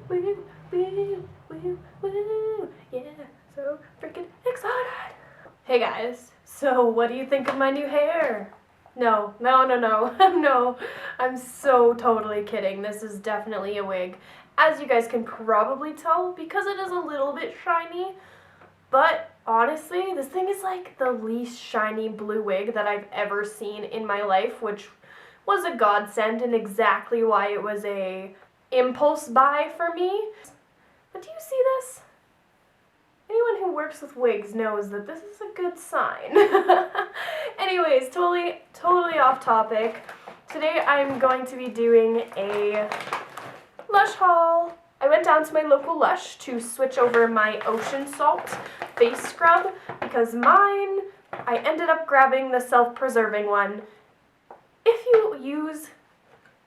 woo, woo, woo, woo. Yeah, so freaking excited. Hey guys, so what do you think of my new hair? No, no, I'm so totally kidding. This is definitely a wig. As you guys can probably tell, because it is a little bit shiny, but honestly, this thing is like the least shiny blue wig that I've ever seen in my life, which was a godsend and exactly why it was a impulse buy for me. But do you see this? Anyone who works with wigs knows that this is a good sign. Anyways, totally off topic. Today I'm going to be doing a Lush haul. I went down to my local Lush to switch over my Ocean Salt face scrub because mine, I ended up grabbing the self-preserving one. If you use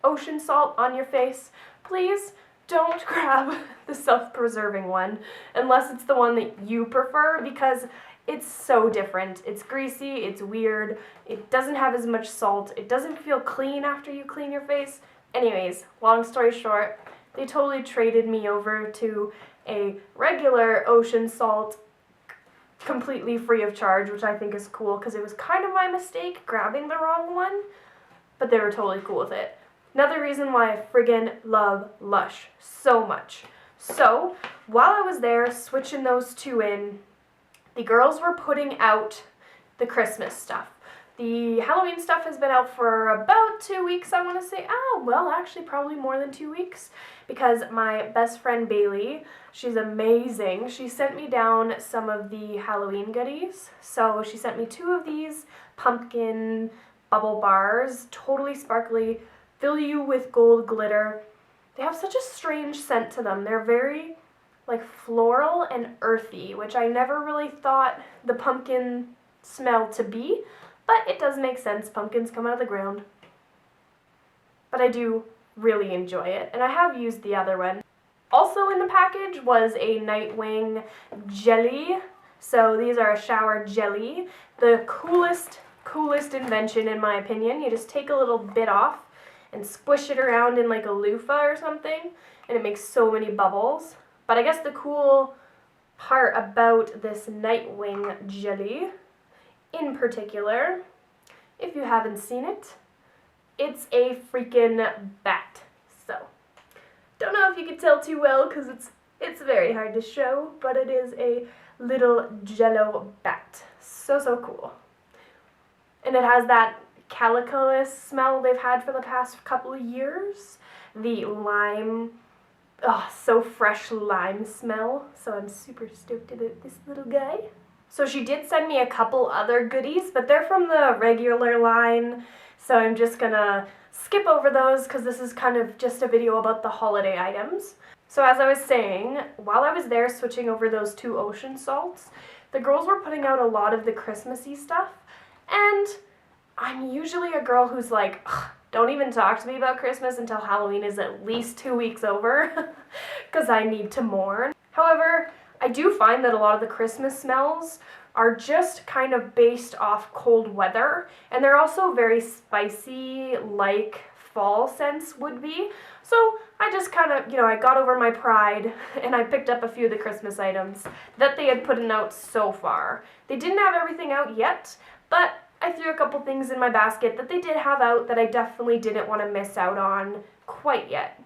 Ocean Salt on your face, please don't grab the self-preserving one unless it's the one that you prefer, because it's so different. It's greasy, it's weird, it doesn't have as much salt, it doesn't feel clean after you clean your face. Anyways, long story short, they totally traded me over to a regular Ocean Salt completely free of charge, which I think is cool because it was kind of my mistake grabbing the wrong one, but they were totally cool with it. Another reason why I friggin' love Lush so much. So, while I was there switching those two in, the girls were putting out the Christmas stuff. The Halloween stuff has been out for about 2 weeks, I want to say. Oh, well, actually probably more than 2 weeks, because my best friend Bailey, she's amazing. She sent me down some of the Halloween goodies. So she sent me 2 of these pumpkin bubble bars, totally sparkly, fill you with gold glitter. They have such a strange scent to them. They're very like floral and earthy, which I never really thought the pumpkin smell to be, but it does make sense. Pumpkins come out of the ground. But I do really enjoy it, and I have used the other one. Also in the package was a Nightwing jelly. So these are a shower jelly. The coolest invention in my opinion. You just take a little bit off and squish it around in like a loofah or something, and it makes so many bubbles. But I guess the cool part about this Nightwing jelly in particular, if you haven't seen it, it's a freaking bat. So, don't know if you can tell too well because it's very hard to show, but it is a little jello bat. So cool. And it has that calico smell they've had for the past couple of years. The lime, so fresh lime smell. So I'm super stoked about this little guy. So she did send me a couple other goodies, but they're from the regular line. So I'm just gonna skip over those because this is kind of just a video about the holiday items. So as I was saying, while I was there switching over those 2 Ocean Salts, the girls were putting out a lot of the Christmassy stuff, and I'm usually a girl who's like, don't even talk to me about Christmas until Halloween is at least 2 weeks over, because I need to mourn. However, I do find that a lot of the Christmas smells are just kind of based off cold weather, and they're also very spicy, like fall scents would be. So I just kind of, I got over my pride, and I picked up a few of the Christmas items that they had put out so far. They didn't have everything out yet, but I threw a couple things in my basket that they did have out that I definitely didn't want to miss out on quite yet.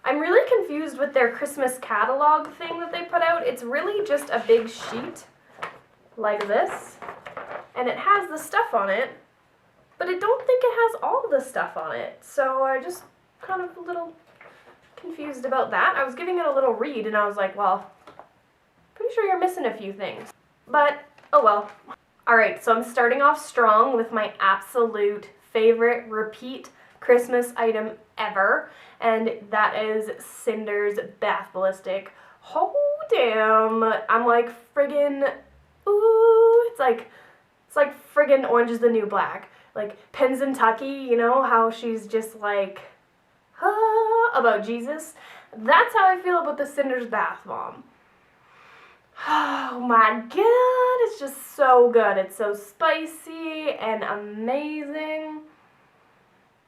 I'm really confused with their Christmas catalog thing that they put out. It's really just a big sheet like this, and it has the stuff on it, but I don't think it has all the stuff on it. So I just kind of a little confused about that. I was giving it a little read and I was like, well, pretty sure you're missing a few things. But, oh well. Alright, so I'm starting off strong with my absolute favorite repeat Christmas item ever, and that is Cinder's Bath Ballistic. Oh damn, I'm like friggin', ooh, it's like friggin' Orange is the New Black. Like Pennsatucky, you know, how she's just like, about Jesus. That's how I feel about the Cinder's Bath Bomb. Oh my god, it's just so good. It's so spicy and amazing.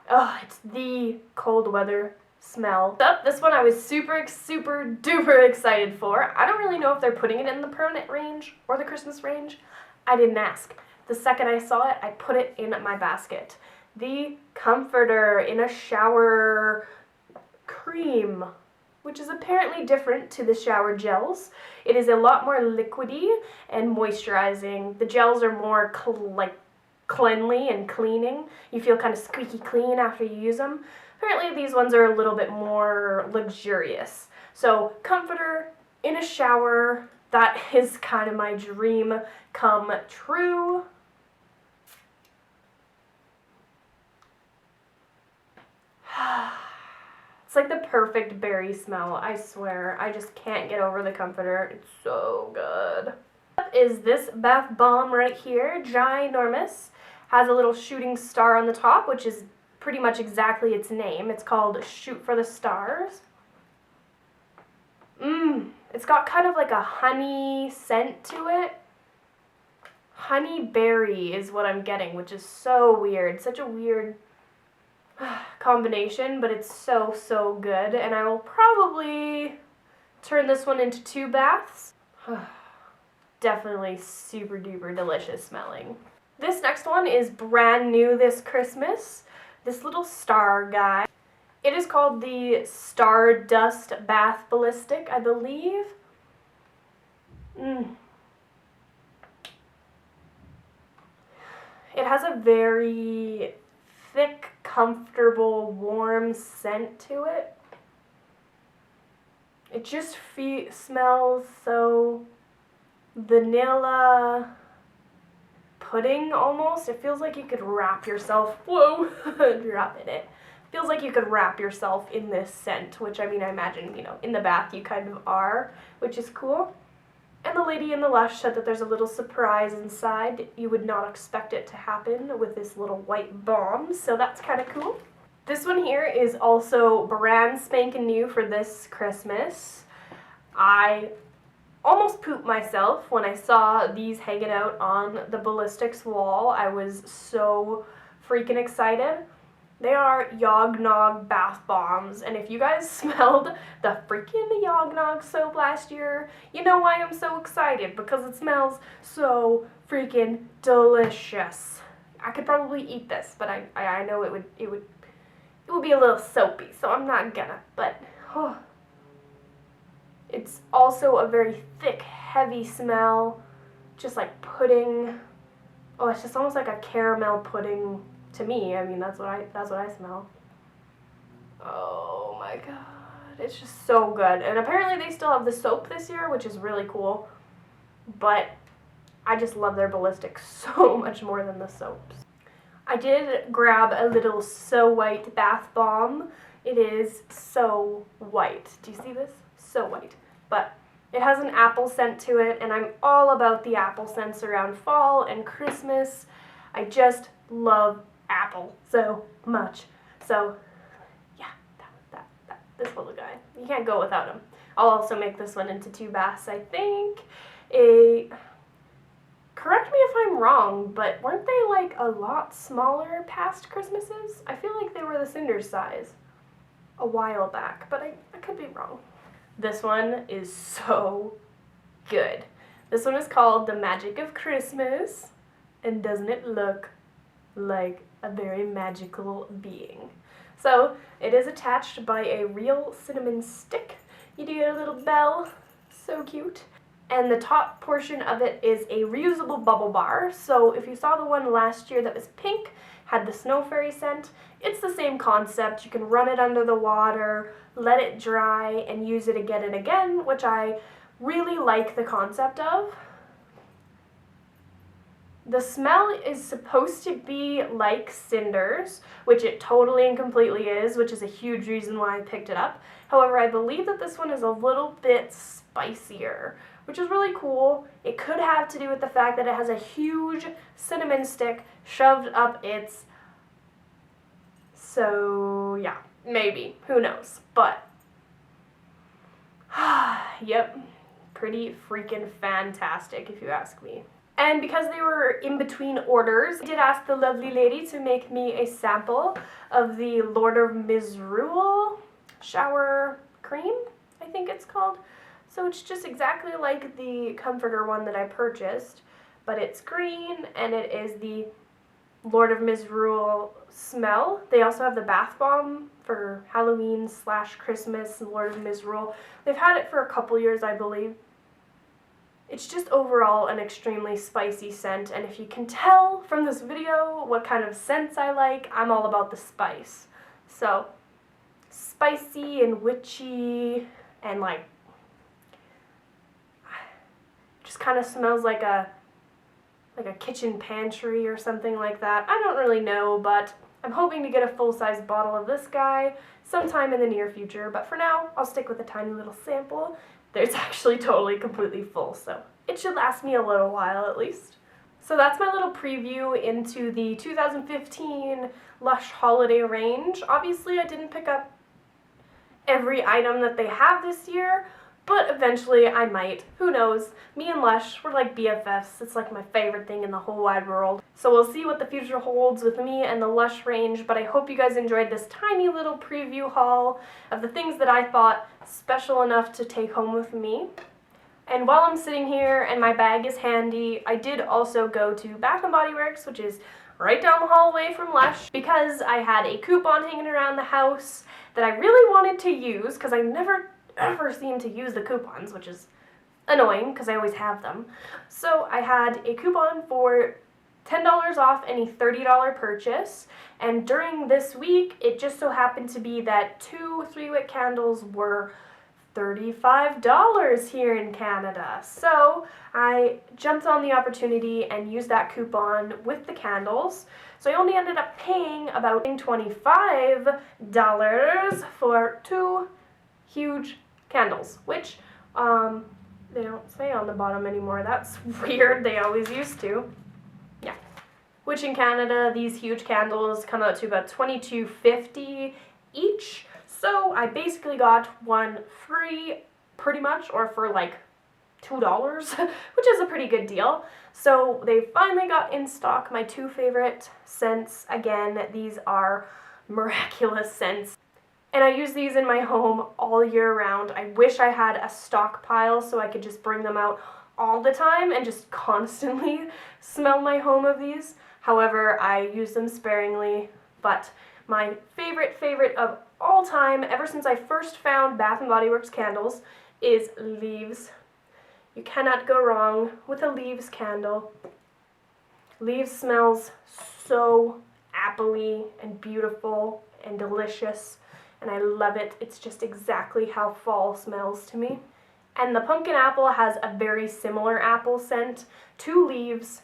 Oh, it's the cold weather smell. This one I was super duper excited for. I don't really know if they're putting it in the permanent range or the Christmas range. I didn't ask. The second I saw it, I put it in my basket. The Comforter in a Shower Cream, which is apparently different to the shower gels. It is a lot more liquidy and moisturizing. The gels are more cleanly and cleaning. You feel kind of squeaky clean after you use them. Apparently these ones are a little bit more luxurious. So Comforter in a shower, that is kind of my dream come true. It's like the perfect berry smell, I swear. I just can't get over the Comforter. It's so good. Is this bath bomb right here, ginormous. Has a little shooting star on the top, which is pretty much exactly its name. It's called Shoot for the Stars. It's got kind of like a honey scent to it. Honey berry is what I'm getting, which is so weird. Such a weird combination, but it's so good. And I will probably turn this one into 2 baths. Definitely super duper delicious smelling. This next one is brand new this Christmas. This little star guy. It is called the Stardust Bath Ballistic, I believe. It has a very thick, comfortable, warm scent to it. It just smells so vanilla pudding almost. It feels like you could wrap yourself, dropping it. Feels like you could wrap yourself in this scent, which I mean, I imagine, you know, in the bath you kind of are, which is cool. And the lady in the Lush said that there's a little surprise inside. You would not expect it to happen with this little white bomb, so that's kind of cool. This one here is also brand spanking new for this Christmas. I almost pooped myself when I saw these hanging out on the ballistics wall. I was so freaking excited. They are Yogg-Nog bath bombs, and if you guys smelled the freaking Yogg-Nog soap last year, you know why I'm so excited, because it smells so freaking delicious. I could probably eat this, but I know it would be a little soapy, so I'm not gonna, but it's also a very thick, heavy smell, just like pudding. Oh, it's just almost like a caramel pudding. To me, I mean, that's what I smell. Oh my god, it's just so good. And apparently they still have the soap this year, which is really cool. But I just love their ballistics so much more than the soaps. I did grab a little So White bath bomb. It is so white. Do you see this? So white. But it has an apple scent to it, and I'm all about the apple scents around fall and Christmas. I just love apple so much. So yeah, this little guy, you can't go without him. I'll also make this one into 2 baths, I think. Correct me if I'm wrong, but weren't they like a lot smaller past Christmases? I feel like they were the Cinder size a while back, but I could be wrong. This one is so good. This one is called The Magic of Christmas, and doesn't it look like a very magical being? So it is attached by a real cinnamon stick. You do get a little bell, so cute. And the top portion of it is a reusable bubble bar. So if you saw the one last year that was pink, had the snow fairy scent, it's the same concept. You can run it under the water, let it dry, and use it again and again, which I really like the concept of. The smell is supposed to be like cinders, which it totally and completely is, which is a huge reason why I picked it up. However, I believe that this one is a little bit spicier, which is really cool. It could have to do with the fact that it has a huge cinnamon stick shoved up its... So, yeah, maybe. Who knows? But, yep, pretty freaking fantastic if you ask me. And because they were in between orders, I did ask the lovely lady to make me a sample of the Lord of Misrule shower cream, I think it's called. So it's just exactly like the comforter one that I purchased, but it's green and it is the Lord of Misrule smell. They also have the bath bomb for Halloween / Christmas and Lord of Misrule. They've had it for a couple years, I believe. It's just overall an extremely spicy scent, and if you can tell from this video what kind of scents I like, I'm all about the spice. So, spicy and witchy and like, just kind of smells like a kitchen pantry or something like that. I don't really know, but I'm hoping to get a full-size bottle of this guy sometime in the near future, but for now, I'll stick with a tiny little sample. There's actually totally completely full, so it should last me a little while at least. So that's my little preview into the 2015 Lush holiday range. Obviously, I didn't pick up every item that they have this year, but eventually I might. Who knows? Me and Lush, we're like BFFs. It's like my favorite thing in the whole wide world. So we'll see what the future holds with me and the Lush range, but I hope you guys enjoyed this tiny little preview haul of the things that I thought special enough to take home with me. And while I'm sitting here and my bag is handy, I did also go to Bath & Body Works, which is right down the hallway from Lush, because I had a coupon hanging around the house that I really wanted to use, because I never ever seem to use the coupons, which is annoying because I always have them. So I had a coupon for $10 off any $30 purchase, and during this week it just so happened to be that 2 3-wick candles were $35 here in Canada. So I jumped on the opportunity and used that coupon with the candles. So I only ended up paying about $25 for 2 huge candles, which they don't say on the bottom anymore. That's weird. They always used to. Yeah. Which in Canada, these huge candles come out to about $22.50 each. So I basically got one free, pretty much, or for like $2, which is a pretty good deal. So they finally got in stock my 2 favorite scents. Again, these are miraculous scents. And I use these in my home all year round. I wish I had a stockpile so I could just bring them out all the time and just constantly smell my home of these. However, I use them sparingly, but my favorite of all time, ever since I first found Bath & Body Works candles, is Leaves. You cannot go wrong with a Leaves candle. Leaves smells so appley and beautiful and delicious, and I love it. It's just exactly how fall smells to me. And the pumpkin apple has a very similar apple scent to Leaves,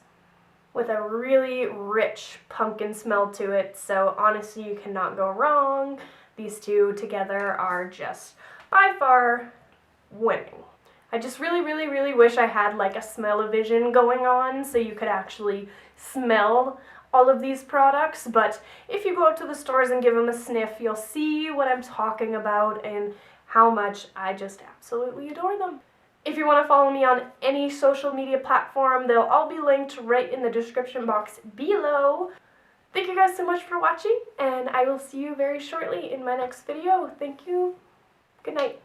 with a really rich pumpkin smell to it, so honestly you cannot go wrong. These two together are just by far winning. I just really wish I had like a smell-o-vision going on so you could actually smell all of these products, but if you go out to the stores and give them a sniff, you'll see what I'm talking about and how much I just absolutely adore them. If you want to follow me on any social media platform, they'll all be linked right in the description box below. Thank you guys so much for watching, and I will see you very shortly in my next video. Thank you. Good night.